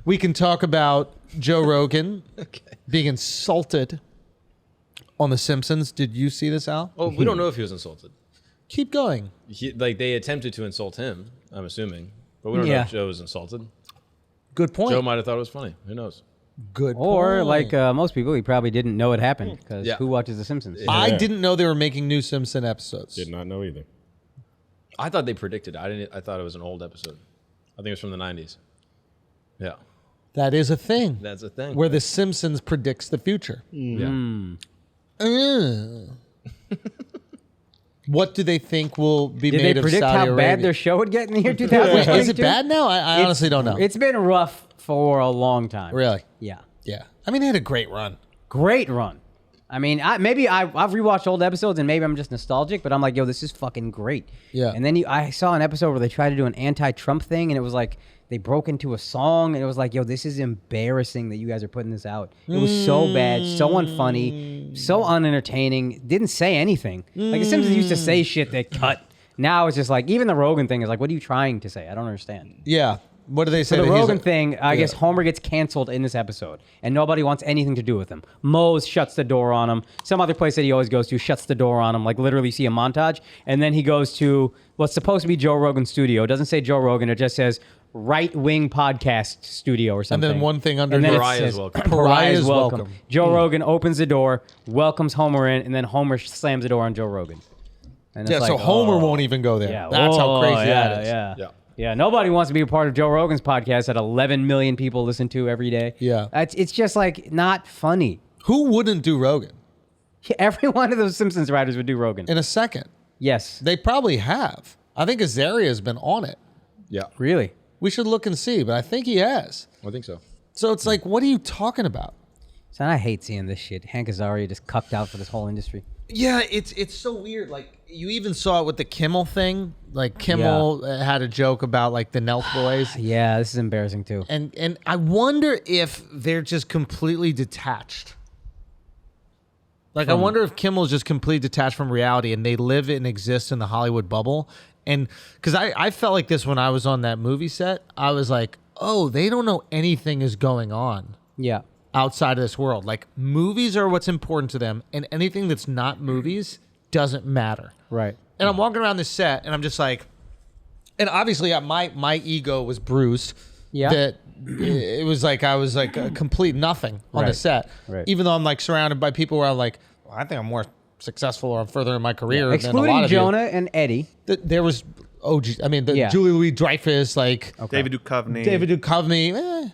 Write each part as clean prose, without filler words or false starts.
We can talk about Joe Rogan being insulted on The Simpsons. Did you see this, Al? Oh, we don't know if he was insulted. Keep going. They attempted to insult him, I'm assuming. But we don't know if Joe was insulted. Good point. Joe might have thought it was funny. Who knows? Good point. Or like most people, he probably didn't know it happened because who watches The Simpsons? I didn't know they were making new Simpson episodes. Did not know either. I thought they predicted it. I thought it was an old episode. I think it was from the 90s. Yeah. That is a thing. That's a thing. Where The Simpsons predicts the future. Yeah. What do they think will be Did made they of predict Saudi how Arabia? bad their show would get in the year 2022? Is it bad now? I honestly don't know. It's been rough for a long time. Really? Yeah. Yeah. I mean, they had a great run. Great run. I mean, I've rewatched old episodes and maybe I'm just nostalgic, but I'm like, yo, this is fucking great. Yeah. And then I saw an episode where they tried to do an anti-Trump thing, and it was like they broke into a song, and it was like, yo, this is embarrassing that you guys are putting this out. It was so bad, so unfunny, so unentertaining. Didn't say anything. Like The Simpsons used to say shit that cut. Now it's just like, even the Rogan thing is like, what are you trying to say? I don't understand. Yeah. What do they say? So the that he's Rogan thing, I guess Homer gets canceled in this episode, and nobody wants anything to do with him. Moe's shuts the door on him. Some other place that he always goes to shuts the door on him. Like literally, see a montage, and then he goes to what's supposed to be Joe Rogan's studio. It doesn't say Joe Rogan. It just says Right Wing Podcast Studio or something. And then one thing under Pariah's welcome. Pariah's welcome. Joe Rogan opens the door, welcomes Homer in, and then Homer slams the door on Joe Rogan. And Yeah, it's so like, Homer won't even go there. Yeah, That's how crazy that is. Yeah. Yeah, nobody wants to be a part of Joe Rogan's podcast that 11 million people listen to every day. Yeah. It's just like not funny. Who wouldn't do Rogan? Every one of those Simpsons writers would do Rogan. In a second. Yes. They probably have. I think Azaria's been on it. Yeah. Really? We should look and see, but I think he has. I think so. So it's like, what are you talking about? So I hate seeing this shit. Hank Azaria just cucked out for this whole industry. Yeah, it's so weird. Like, you even saw it with the Kimmel thing. Like, Kimmel had a joke about, like, the Nelk boys. Yeah, this is embarrassing, too. And I wonder if they're just completely detached. Like, I wonder if Kimmel's just completely detached from reality and they live and exist in the Hollywood bubble. And because I felt like this when I was on that movie set. I was like, oh, they don't know anything is going on. Yeah. Outside of this world. Like, movies are what's important to them, and anything that's not movies doesn't matter. Right. And I'm walking around this set, and I'm just like, and obviously my ego was bruised. Yeah. That it was like I was like a complete nothing on the set. Right. Even though I'm like surrounded by people where I'm like, well, I think I'm more successful or I'm further in my career than a Excluding lot of Jonah and Eddie. There was Julie Louis-Dreyfus, like David Duchovny.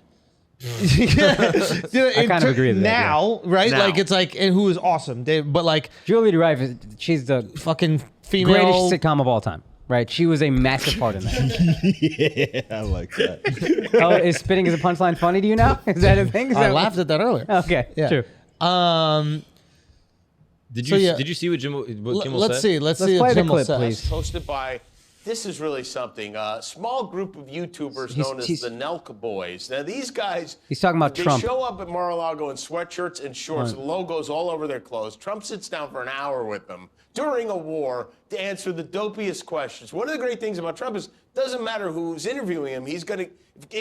I kind of agree with that. Now, right? Now. Like, it's like, and who is awesome. But like, Julie Dreyfus, she's the fucking female. greatest sitcom of all time. Right? She was a massive part in that. Yeah, I like that. Oh, is spitting as a punchline funny to you now? Is that a thing? I laughed at that earlier. Okay, Yeah. true. Did So, you yeah. did you see what Kimmel Let's said? see. Let's see play what the Kimmel clip, says. please. Hosted by, this is really something, a small group of YouTubers known as the Nelk Boys. Now, these guys, He's talking about they Trump. show up at Mar-a-Lago in sweatshirts and shorts, logos all over their clothes. Trump sits down for an hour with them during a war to answer the dopiest questions. One of the great things about Trump is it doesn't matter who's interviewing him. It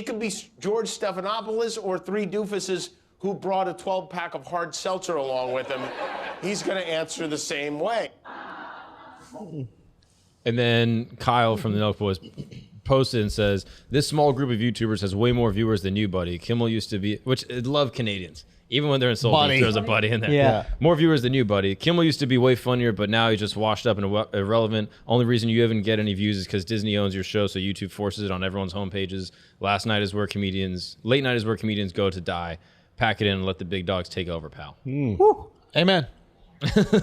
could be George Stephanopoulos or three doofuses who brought a 12-pack of hard seltzer along with him. He's going to answer the same way. And then Kyle from the Nelk Boys posted and says, this small group of YouTubers has way more viewers than you, buddy. Kimmel used to be, which I love Canadians. Even when they're insulting, Buddy. there's a buddy in there. Yeah. More viewers than you, buddy. Kimmel used to be way funnier, but now he's just washed up and irrelevant. Only reason you even get any views is because Disney owns your show, so YouTube forces it on everyone's homepages. Late night is where comedians go to die. Pack it in and let the big dogs take over, pal. Amen.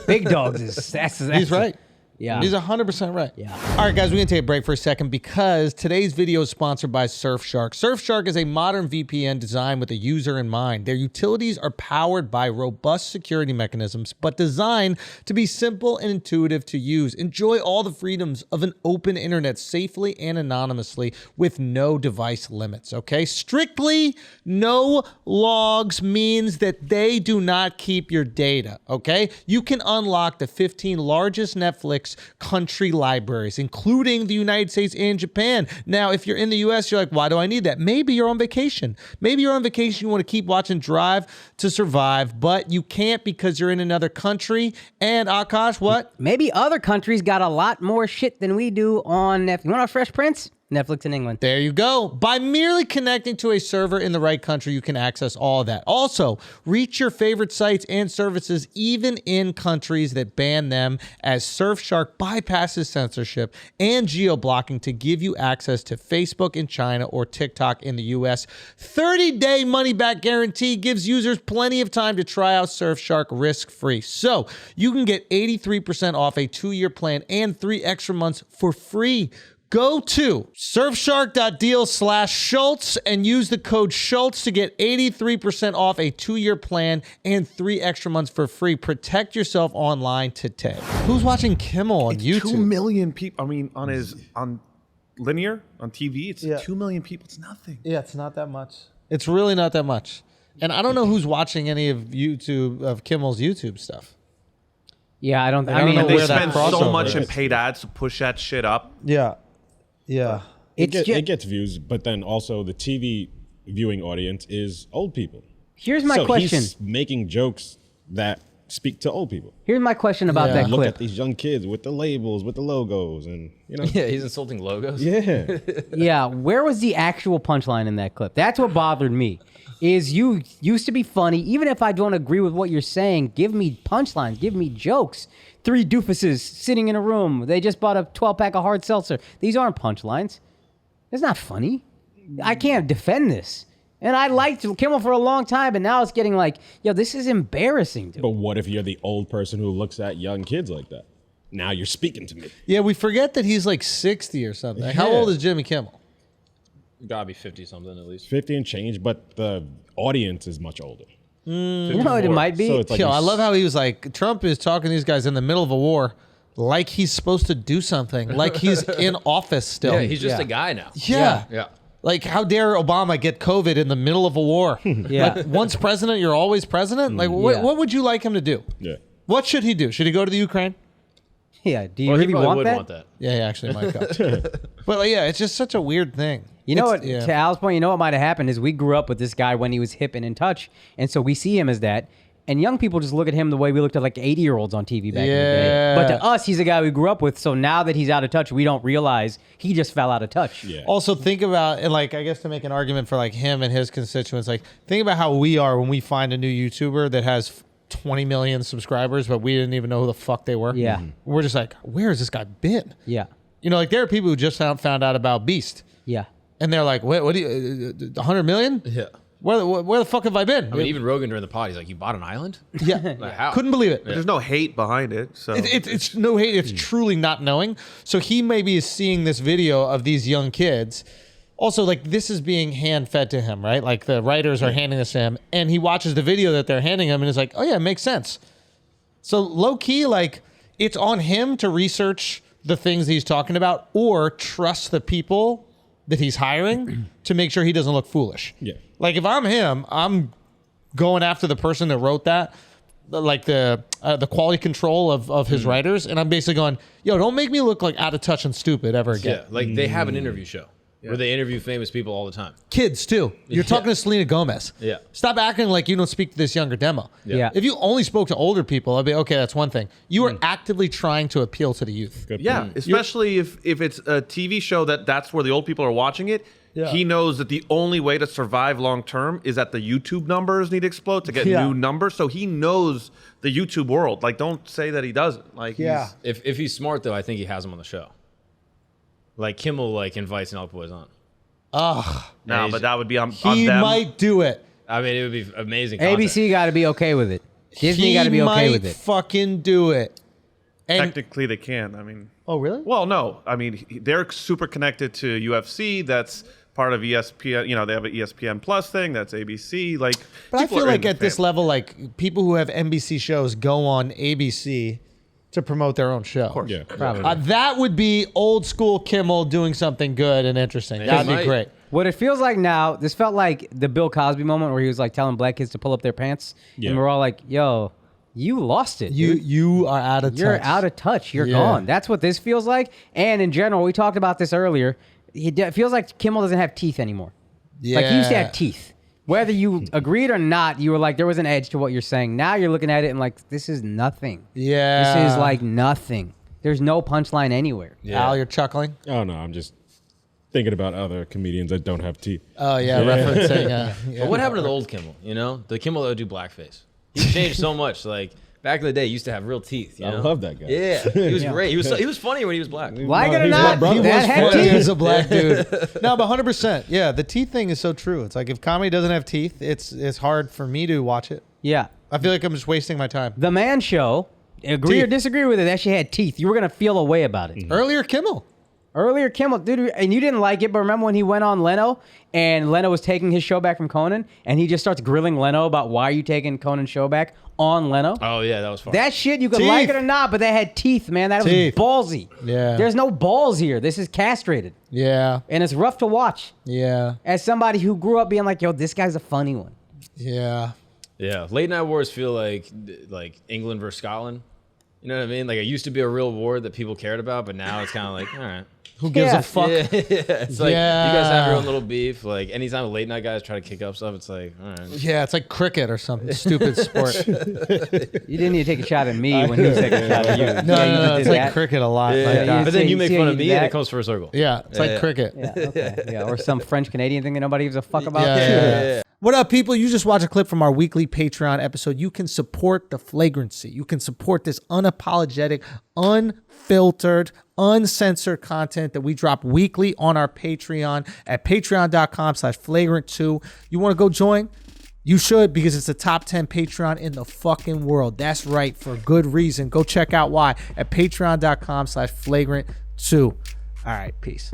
Big dogs is that's He's right. Yeah. He's 100% right. Yeah. All right, guys, we're going to take a break for a second because today's video is sponsored by Surfshark. Surfshark is a modern VPN designed with the user in mind. Their utilities are powered by robust security mechanisms, but designed to be simple and intuitive to use. Enjoy all the freedoms of an open internet safely and anonymously with no device limits, okay? Strictly no logs means that they do not keep your data, okay? You can unlock the 15 largest Netflix speaks country libraries, including the United States and Japan. Now, if you're in the US, you're like, why do I need that? Maybe you're on vacation. Maybe you're on vacation, you want to keep watching Drive to Survive, but you can't because you're in another country. And Akaash, what? Maybe other countries got a lot more shit than we do on Netflix. You want our Fresh Prince? Netflix in England. There you go. By merely connecting to a server in the right country, you can access all of that. Also, reach your favorite sites and services even in countries that ban them, as Surfshark bypasses censorship and geo-blocking to give you access to Facebook in China or TikTok in the US. 30-day money-back guarantee gives users plenty of time to try out Surfshark risk-free. So you can get 83% off a 2-year plan and 3 extra months for free. Go to surfshark.deal/Schulz and use the code Schulz to get 83% off a 2-year plan and 3 extra months for free. Protect yourself online today. Who's watching Kimmel on YouTube? 2 million people. I mean, on linear, on TV, it's 2 million people. It's nothing. Yeah, it's not that much. It's really not that much. And I don't know who's watching any of Kimmel's YouTube stuff. Yeah, I don't know mean, where They that spend so crossover much in is. paid ads to push that shit up. Yeah. Yeah. It gets views, but then also the TV viewing audience is old people. Here's my so question. He's making jokes that speak to old people. Here's my question about that Look clip. at these young kids with the labels, with the logos, and Yeah, he's insulting logos. Yeah. Yeah, where was the actual punchline in that clip? That's what bothered me. Is you used to be funny. Even if I don't agree with what you're saying, give me punchlines, give me jokes. 3 doofuses sitting in a room. They just bought a 12-pack of hard seltzer. These aren't punchlines. It's not funny. I can't defend this. And I liked Kimmel for a long time, and now it's getting like, yo, this is embarrassing. Dude. But what if you're the old person who looks at young kids like that? Now you're speaking to me. Yeah, we forget that he's like 60 or something. How old is Jimmy Kimmel? Gotta be 50-something at least. 50 and change, but the audience is much older. You know what it might be? So it's like Yo, I love how he was like, Trump is talking to these guys in the middle of a war like he's supposed to do something, like he's in office still. Yeah, he's just a guy now. Yeah. Yeah. Like, how dare Obama get COVID in the middle of a war? Yeah. Like, once president, you're always president? Like, what would you like him to do? Yeah. What should he do? Should he go to the Ukraine? Yeah, do you Well, he really probably want would that? want that. Yeah, he actually might go. But like, yeah, it's just such a weird thing. You know what, Yeah. to Al's point, you know what might have happened is we grew up with this guy when he was hip and in touch, and so we see him as that. And young people just look at him the way we looked at like 80-year-olds on TV back in the day. But to us, he's a guy we grew up with, so now that he's out of touch, we don't realize he just fell out of touch. Yeah. Also, think about, and like, I guess to make an argument for like him and his constituents, like, think about how we are when we find a new YouTuber that has 20 million subscribers, but we didn't even know who the fuck they were. Yeah. We're just like, where has this guy been? Yeah. You know, like, there are people who just found out about Beast, Yeah. and they're like, what do you, 100 million? Yeah. Where the fuck have I been? I mean, even Rogan during the pod, he's like, "You bought an island?" Yeah. Like, how? Couldn't believe it. But there's no hate behind it. So It's no hate. It's truly not knowing. So he maybe is seeing this video of these young kids. Also, like, this is being hand-fed to him, right? Like, the writers are handing this to him, and he watches the video that they're handing him and is like, oh, yeah, it makes sense. So low-key, like, it's on him to research the things he's talking about or trust the people that he's hiring to make sure he doesn't look foolish. Yeah. Like, if I'm him, I'm going after the person that wrote that, like the quality control of his writers, and I'm basically going, yo, don't make me look like out of touch and stupid ever again. Yeah, like they have an interview show where they interview famous people all the time. Kids too. You're talking to Selena Gomez. Yeah. Stop acting like you don't speak to this younger demo. Yeah. If you only spoke to older people, I'd be okay. That's one thing. You are actively trying to appeal to the youth. Good yeah, point. especially if it's a TV show that's where the old people are watching it. Yeah. He knows that the only way to survive long term is that the YouTube numbers need to explode to get Yeah. new numbers. So he knows the YouTube world. Like, don't say that he doesn't. Like, he's, If he's smart though, I think he has him on the show. Like Kimmel, like invites Nelk boys on. Ugh. no, he's- but that would be on He them. might do it. I mean, it would be amazing. Content. ABC got to be okay with it. Disney got to be okay with He it. might fucking do it. And Technically, they can. I mean, oh, really? well, no. I mean, they're super connected to UFC. That's part of ESPN. You know, they have an ESPN Plus thing. That's ABC. Like, But I people feel are like in the at this family. level, like, people who have NBC shows go on ABC to promote their own show. Of course. Yeah. Probably. That would be old school Kimmel doing something good and interesting. That'd be might. great. What it feels like now, this felt like the Bill Cosby moment where he was like telling black kids to pull up their pants. Yeah. And we're all like, yo, You lost it. You are out of touch. You're out of touch. You're gone. That's what this feels like. And in general, we talked about this earlier. It feels like Kimmel doesn't have teeth anymore. Yeah. Like he used to have teeth. Whether you agreed or not, you were like, there was an edge to what you're saying. Now you're looking at it and like, this is nothing. Yeah. This is like nothing. There's no punchline anywhere. Yeah. Al, you're chuckling? Oh no, I'm just thinking about other comedians that don't have teeth. Oh, yeah, referencing. Yeah. But what happened to the old Kimmel? You know, the Kimmel that would do blackface. He changed so much. Like back in the day, he used to have real teeth. You I know? love that guy. Yeah, he was great. He was funny when he was black. Like it or he's my not, brother. that He had was funny teeth. as a black dude. No, but 100%. Yeah, the teeth thing is so true. It's like if comedy doesn't have teeth, it's hard for me to watch it. Yeah. I feel like I'm just wasting my time. The Man Show, agree or Teeth. disagree with it, that she had teeth. You were going to feel a way about it. Earlier, Kimmel. Earlier, Kimmel, dude, and you didn't like it, but remember when he went on Leno and Leno was taking his show back from Conan and he just starts grilling Leno about why are you taking Conan's show back on Leno? Oh yeah, that was fun. That shit, you could Teeth. like it or not, but that had teeth, man. That Teeth. was ballsy. Yeah. There's no balls here. This is castrated. Yeah. And it's rough to watch Yeah. as somebody who grew up being like, yo, this guy's a funny one. Yeah. Yeah, late night wars feel like England versus Scotland. You know what I mean? Like it used to be a real war that people cared about, but now it's kind of like, all right. Who gives Yeah. a fuck? Yeah, it's like you guys have your Yeah. own little beef. Like anytime late night guys try to kick up stuff, it's like, all right. Yeah, it's like cricket or something stupid sport. You didn't need to take a shot at me when he was taking a shot at you. No, Yeah, you no, just no, did it's like that. cricket a lot. Yeah, like that. but then See- you make see fun how of you me do and that? it comes for a circle. Yeah, it's like Yeah. cricket. Yeah, okay. Yeah, or some French Canadian thing that nobody gives a fuck about. Yeah. What up, people? You just watched a clip from our weekly Patreon episode. You can support the Flagrancy. You can support this unapologetic, unfiltered, uncensored content that we drop weekly on our Patreon at patreon.com/flagrant2. You want to go join? You should, because it's the top 10 Patreon in the fucking world. That's right, for good reason. Go check out why at patreon.com/flagrant2. All right, peace.